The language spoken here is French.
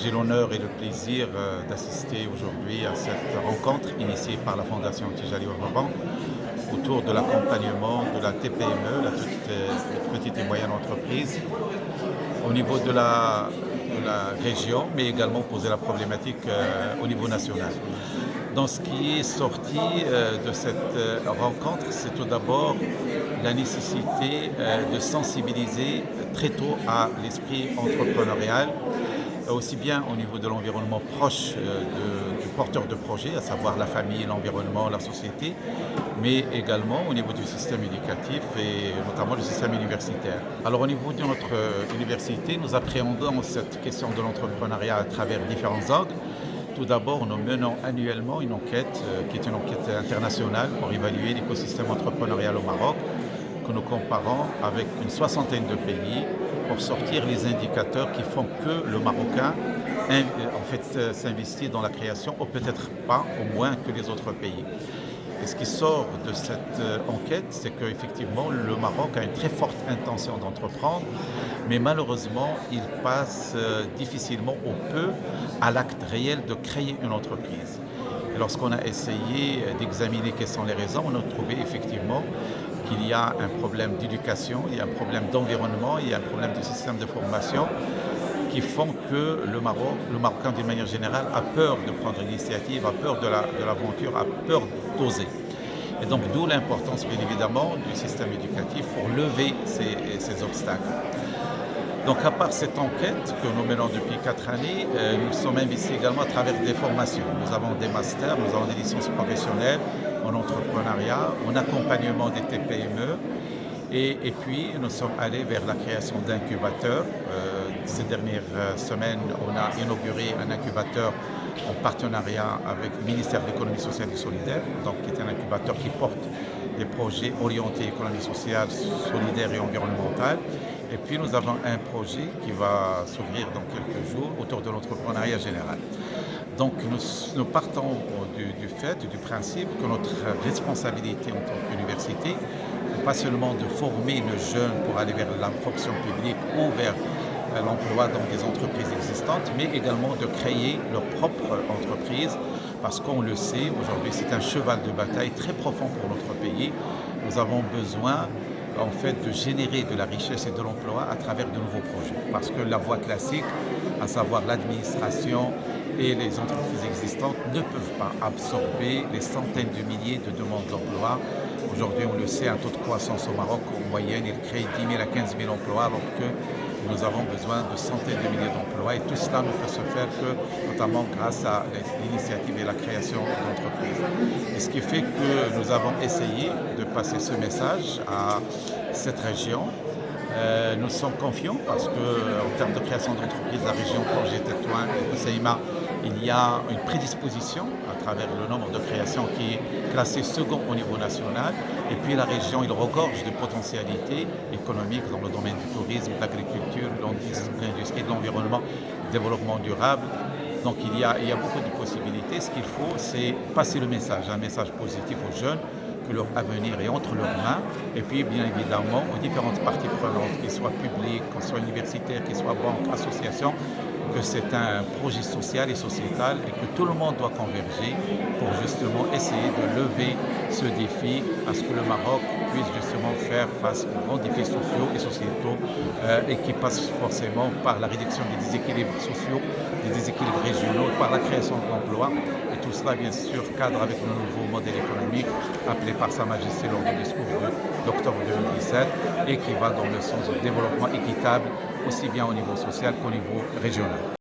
J'ai l'honneur et le plaisir d'assister aujourd'hui à cette rencontre initiée par la Fondation Tijari Ourban autour de l'accompagnement de la TPME, la toute petite et moyenne entreprise, au niveau de la région, mais également poser la problématique au niveau national. Donc ce qui est sorti de cette rencontre, c'est tout d'abord la nécessité de sensibiliser très tôt à l'esprit entrepreneurial, aussi bien au niveau de l'environnement proche du porteur de projet, à savoir la famille, l'environnement, la société, mais également au niveau du système éducatif et notamment le système universitaire. Alors au niveau de notre université, nous appréhendons cette question de l'entrepreneuriat à travers différents angles. Tout d'abord, nous menons annuellement une enquête qui est une enquête internationale pour évaluer l'écosystème entrepreneurial au Maroc, que nous comparons avec une soixantaine de pays pour sortir les indicateurs qui font que le Marocain s'investit dans la création, ou peut-être pas, au moins que les autres pays. Et ce qui sort de cette enquête, c'est qu'effectivement, le Maroc a une très forte intention d'entreprendre, mais malheureusement, il passe difficilement ou peu à l'acte réel de créer une entreprise. Et lorsqu'on a essayé d'examiner quelles sont les raisons, on a trouvé effectivement qu'il y a un problème d'éducation, il y a un problème d'environnement, il y a un problème de système de formation qui font que le Marocain d'une manière générale a peur de prendre l'initiative, a peur de l'aventure, a peur d'oser. Et donc d'où l'importance bien évidemment du système éducatif pour lever ces obstacles. Donc à part cette enquête que nous menons depuis 4 années, nous sommes investis également à travers des formations. Nous avons des masters, nous avons des licences professionnelles en entrepreneuriat, en accompagnement des TPME. Et puis, nous sommes allés vers la création d'incubateurs. Ces dernières semaines, on a inauguré un incubateur en partenariat avec le ministère de l'Économie sociale et solidaire, donc qui est un incubateur qui porte des projets orientés économie sociale, solidaire et environnementale. Et puis, nous avons un projet qui va s'ouvrir dans quelques jours autour de l'entrepreneuriat général. Donc nous partons du principe que notre responsabilité en tant qu'université, n'est pas seulement de former nos jeunes pour aller vers la fonction publique ou vers l'emploi dans des entreprises existantes, mais également de créer leur propre entreprise, parce qu'on le sait, aujourd'hui c'est un cheval de bataille très profond pour notre pays. Nous avons besoin en fait de générer de la richesse et de l'emploi à travers de nouveaux projets, parce que la voie classique, à savoir l'administration et les entreprises existantes, ne peuvent pas absorber les centaines de milliers de demandes d'emploi. Aujourd'hui, on le sait, un taux de croissance au Maroc, en moyenne, il crée 10 000 à 15 000 emplois, alors que nous avons besoin de centaines de milliers d'emplois. Et tout cela ne peut se faire que, notamment, grâce à l'initiative et la création d'entreprises. Et ce qui fait que nous avons essayé de passer ce message à cette région. Nous sommes confiants parce qu'en termes de création d'entreprises, la région Tanger-Tétouan et Hoceima, il y a une prédisposition à travers le nombre de créations qui est classé second au niveau national. Et puis la région, il regorge de potentialités économiques dans le domaine du tourisme, de l'agriculture, de l'industrie, de l'environnement, du développement durable. Donc il y a beaucoup de possibilités. Ce qu'il faut, c'est passer le message, un message positif aux jeunes, que leur avenir est entre leurs mains, et puis bien évidemment aux différentes parties prenantes, qu'ils soient publiques, qu'ils soient universitaires, qu'ils soient banques, associations, que c'est un projet social et sociétal et que tout le monde doit converger pour justement essayer de lever ce défi à ce que le Maroc puisse justement faire face aux grands défis sociaux et sociétaux et qui passent forcément par la réduction des déséquilibres sociaux, des déséquilibres régionaux, par la création d'emplois. Et tout cela, bien sûr, cadre avec le nouveau modèle économique appelé par Sa Majesté lors du discours d'octobre 2017 et qui va dans le sens du développement équitable, aussi bien au niveau social qu'au niveau régional.